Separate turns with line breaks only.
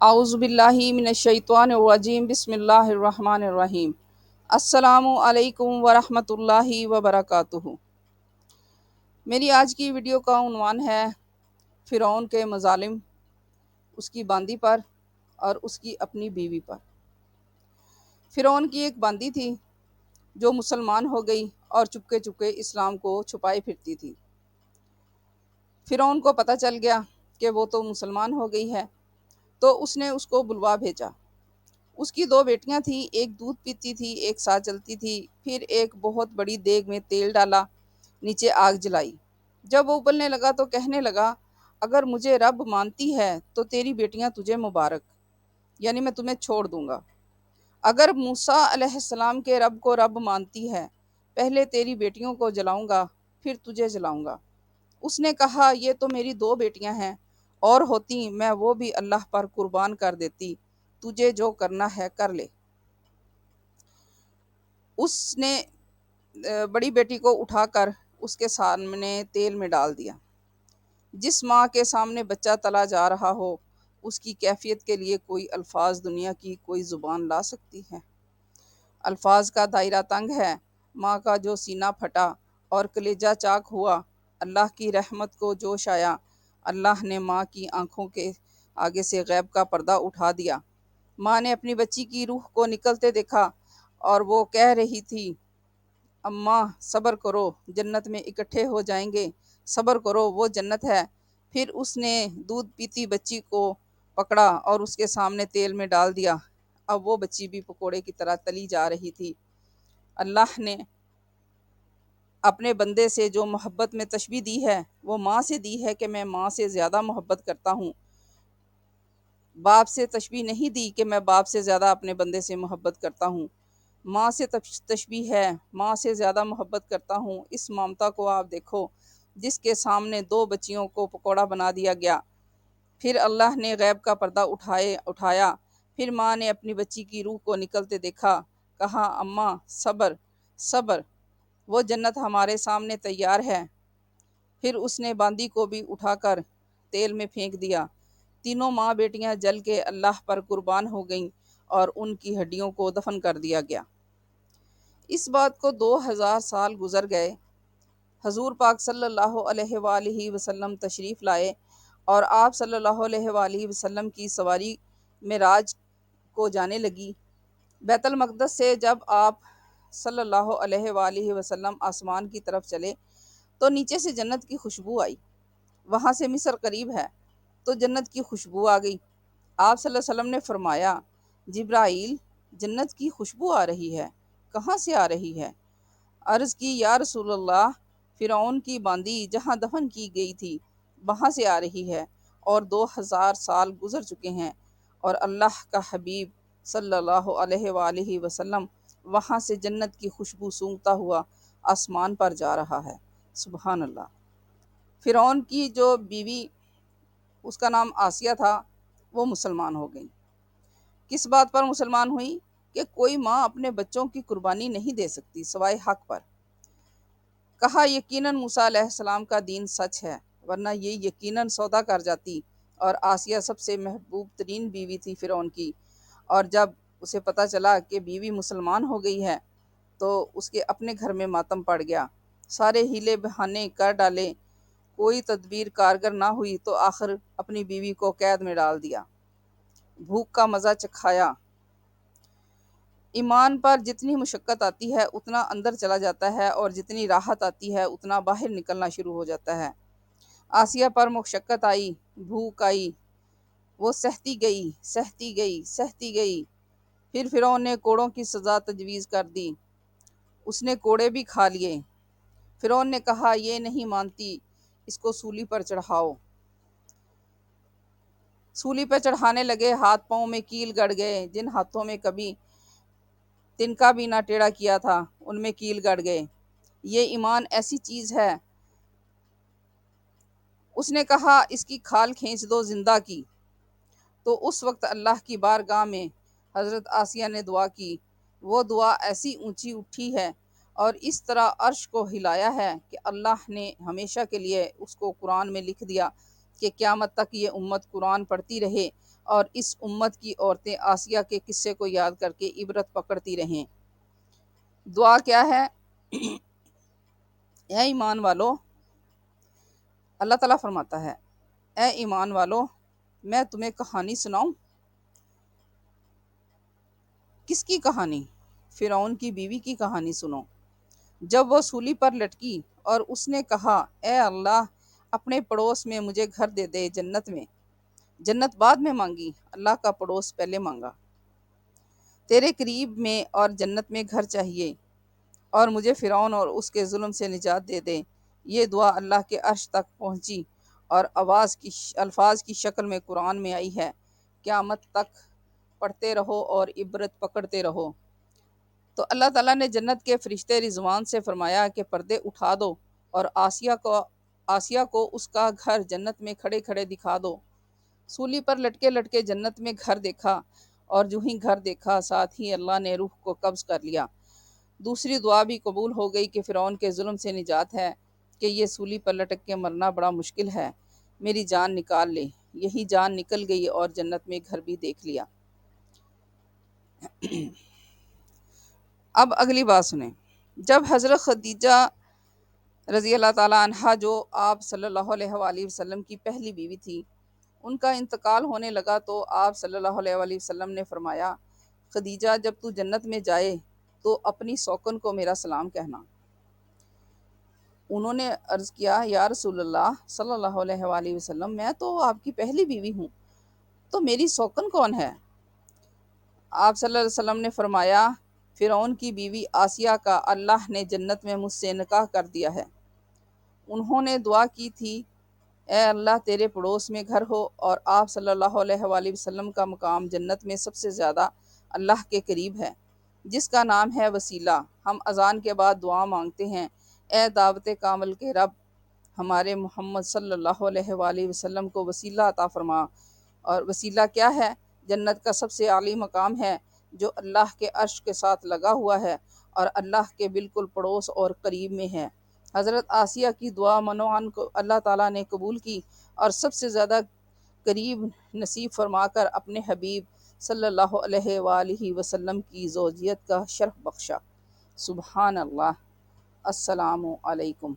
اعوذ باللہ من الشیطان الرجیم بسم اللہ الرحمن الرحیم۔ السلام علیکم ورحمۃ اللہ وبرکاتہ۔ میری آج کی ویڈیو کا عنوان ہے فرعون کے مظالم، اس کی باندی پر اور اس کی اپنی بیوی پر۔ فرعون کی ایک باندی تھی جو مسلمان ہو گئی اور چپکے چپکے اسلام کو چھپائے پھرتی تھی۔ فرعون کو پتہ چل گیا کہ وہ تو مسلمان ہو گئی ہے، تو اس نے اس کو بلوا بھیجا۔ اس کی دو بیٹیاں تھیں، ایک دودھ پیتی تھی، ایک ساتھ چلتی تھی۔ پھر ایک بہت بڑی دیگ میں تیل ڈالا، نیچے آگ جلائی۔ جب وہ ابلنے لگا تو کہنے لگا، اگر مجھے رب مانتی ہے تو تیری بیٹیاں تجھے مبارک، یعنی میں تمہیں چھوڑ دوں گا۔ اگر موسیٰ علیہ السلام کے رب کو رب مانتی ہے، پہلے تیری بیٹیوں کو جلاؤں گا، پھر تجھے جلاؤں گا۔ اس نے کہا، یہ تو میری دو بیٹیاں ہیں، اور ہوتی میں وہ بھی اللہ پر قربان کر دیتی، تجھے جو کرنا ہے کر لے۔ اس نے بڑی بیٹی کو اٹھا کر اس کے سامنے تیل میں ڈال دیا۔ جس ماں کے سامنے بچہ تلا جا رہا ہو، اس کی کیفیت کے لیے کوئی الفاظ دنیا کی کوئی زبان لا سکتی ہے؟ الفاظ کا دائرہ تنگ ہے۔ ماں کا جو سینہ پھٹا اور کلیجہ چاک ہوا، اللہ کی رحمت کو جوش آیا، اللہ نے ماں کی آنکھوں کے آگے سے غیب کا پردہ اٹھا دیا۔ ماں نے اپنی بچی کی روح کو نکلتے دیکھا اور وہ کہہ رہی تھی، اماں صبر کرو، جنت میں اکٹھے ہو جائیں گے، صبر کرو، وہ جنت ہے۔ پھر اس نے دودھ پیتی بچی کو پکڑا اور اس کے سامنے تیل میں ڈال دیا۔ اب وہ بچی بھی پکوڑے کی طرح تلی جا رہی تھی۔ اللہ نے اپنے بندے سے جو محبت میں تشبیہ دی ہے، وہ ماں سے دی ہے کہ میں ماں سے زیادہ محبت کرتا ہوں۔ باپ سے تشبیہ نہیں دی کہ میں باپ سے زیادہ اپنے بندے سے محبت کرتا ہوں۔ ماں سے تشبیہ ہے، ماں سے زیادہ محبت کرتا ہوں۔ اس ممتا کو آپ دیکھو جس کے سامنے دو بچیوں کو پکوڑا بنا دیا گیا۔ پھر اللہ نے غیب کا پردہ اٹھایا۔ پھر ماں نے اپنی بچی کی روح کو نکلتے دیکھا، کہا، اماں صبر صبر، وہ جنت ہمارے سامنے تیار ہے۔ پھر اس نے باندی کو بھی اٹھا کر تیل میں پھینک دیا۔ تینوں ماں بیٹیاں جل کے اللہ پر قربان ہو گئیں اور ان کی ہڈیوں کو دفن کر دیا گیا۔ اس بات کو 2000 سال گزر گئے۔ حضور پاک صلی اللہ علیہ وآلہ وسلم تشریف لائے اور آپ صلی اللہ علیہ وآلہ وسلم کی سواری معراج کو جانے لگی۔ بیت المقدس سے جب آپ صلی اللہ علیہ وآلہ وسلم آسمان کی طرف چلے تو نیچے سے جنت کی خوشبو آئی۔ وہاں سے مصر قریب ہے تو جنت کی خوشبو آ گئی۔ آپ صلی اللہ علیہ وسلم نے فرمایا، جبرائیل، جنت کی خوشبو آ رہی ہے، کہاں سے آ رہی ہے؟ عرض کی، یا رسول اللہ، فرعون کی باندی جہاں دفن کی گئی تھی وہاں سے آ رہی ہے، اور 2000 سال گزر چکے ہیں اور اللہ کا حبیب صلی اللہ علیہ وآلہ وسلم وہاں سے جنت کی خوشبو سونگھتا ہوا آسمان پر جا رہا ہے۔ سبحان اللہ۔ فرعون کی جو بیوی، اس کا نام آسیہ تھا، وہ مسلمان ہو گئی۔ کس بات پر مسلمان ہوئی؟ کہ کوئی ماں اپنے بچوں کی قربانی نہیں دے سکتی سوائے حق پر۔ کہا، یقیناً موسیٰ علیہ السلام کا دین سچ ہے، ورنہ یہ یقیناً سودا کر جاتی۔ اور آسیہ سب سے محبوب ترین بیوی تھی فرعون کی، اور جب اسے پتہ چلا کہ بیوی مسلمان ہو گئی ہے تو اس کے اپنے گھر میں ماتم پڑ گیا۔ سارے ہیلے بہانے کر ڈالے، کوئی تدبیر کارگر نہ ہوئی تو آخر اپنی بیوی کو قید میں ڈال دیا، بھوک کا مزہ چکھایا۔ ایمان پر جتنی مشقت آتی ہے اتنا اندر چلا جاتا ہے، اور جتنی راحت آتی ہے اتنا باہر نکلنا شروع ہو جاتا ہے۔ آسیہ پر مشقت آئی، بھوک آئی، وہ سہتی گئی سہتی گئی سہتی گئی۔ پھر فرعون نے کوڑوں کی سزا تجویز کر دی، اس نے کوڑے بھی کھا لیے۔ فرعون نے کہا، یہ نہیں مانتی، اس کو سولی پر چڑھاؤ۔ سولی پہ چڑھانے لگے، ہاتھ پاؤں میں کیل گڑ گئے، جن ہاتھوں میں کبھی تنکا بھی نہ ٹیڑھا کیا تھا ان میں کیل گڑ گئے۔ یہ ایمان ایسی چیز ہے۔ اس نے کہا، اس کی کھال کھینچ دو زندہ کی۔ تو اس وقت اللہ کی بارگاہ میں حضرت آسیہ نے دعا کی۔ وہ دعا ایسی اونچی اٹھی ہے اور اس طرح عرش کو ہلایا ہے کہ اللہ نے ہمیشہ کے لیے اس کو قرآن میں لکھ دیا کہ قیامت تک یہ امت قرآن پڑھتی رہے اور اس امت کی عورتیں آسیہ کے قصے کو یاد کر کے عبرت پکڑتی رہیں۔ دعا کیا ہے؟ اے ایمان والو، اللہ تعالیٰ فرماتا ہے اے ایمان والو، میں تمہیں کہانی سناؤں؟ کس کی کہانی؟ فرعون کی بیوی کی کہانی سنو۔ جب وہ سولی پر لٹکی اور اس نے کہا اے اللہ، اپنے پڑوس میں مجھے گھر دے دے جنت میں۔ جنت بعد میں مانگی، اللہ کا پڑوس پہلے مانگا۔ تیرے قریب میں اور جنت میں گھر چاہیے، اور مجھے فرعون اور اس کے ظلم سے نجات دے دے۔ یہ دعا اللہ کے عرش تک پہنچی اور الفاظ کی شکل میں قرآن میں آئی ہے۔ قیامت تک پڑھتے رہو اور عبرت پکڑتے رہو۔ تو اللہ تعالیٰ نے جنت کے فرشتے رضوان سے فرمایا کہ پردے اٹھا دو اور آسیہ کو اس کا گھر جنت میں کھڑے کھڑے دکھا دو۔ سولی پر لٹکے لٹکے جنت میں گھر دیکھا، اور جو ہی گھر دیکھا ساتھ ہی اللہ نے روح کو قبض کر لیا۔ دوسری دعا بھی قبول ہو گئی کہ فرعون کے ظلم سے نجات ہے کہ یہ سولی پر لٹک کے مرنا بڑا مشکل ہے، میری جان نکال لے۔ یہی جان نکل گئی اور جنت میں گھر بھی دیکھ لیا۔ اب اگلی بات سنیں۔ جب حضرت خدیجہ رضی اللہ تعالیٰ عنہا، جو آپ صلی اللہ علیہ وآلہ وسلم کی پہلی بیوی تھی، ان کا انتقال ہونے لگا تو آپ صلی اللہ علیہ وآلہ وسلم نے فرمایا خدیجہ، جب تو جنت میں جائے تو اپنی سوکن کو میرا سلام کہنا۔ انہوں نے عرض کیا یا رسول اللہ صلی اللہ علیہ وآلہ وسلم، میں تو آپ کی پہلی بیوی ہوں، تو میری سوکن کون ہے؟ آپ صلی اللہ علیہ وسلم نے فرمایا فرعون کی بیوی آسیہ کا اللہ نے جنت میں مجھ سے نکاح کر دیا ہے۔ انہوں نے دعا کی تھی اے اللہ، تیرے پڑوس میں گھر ہو، اور آپ صلی اللہ علیہ وآلہ وسلم کا مقام جنت میں سب سے زیادہ اللہ کے قریب ہے، جس کا نام ہے وسیلہ۔ ہم اذان کے بعد دعا مانگتے ہیں اے دعوت کامل کے رب، ہمارے محمد صلی اللہ علیہ وآلہ وسلم کو وسیلہ عطا فرما۔ اور وسیلہ کیا ہے؟ جنت کا سب سے عالی مقام ہے جو اللہ کے عرش کے ساتھ لگا ہوا ہے اور اللہ کے بالکل پڑوس اور قریب میں ہے۔ حضرت آسیہ کی دعا منوعاً کو اللہ تعالیٰ نے قبول کی اور سب سے زیادہ قریب نصیب فرما کر اپنے حبیب صلی اللہ علیہ وآلہ وسلم کی زوجیت کا شرف بخشا۔ سبحان اللہ۔ السلام علیکم۔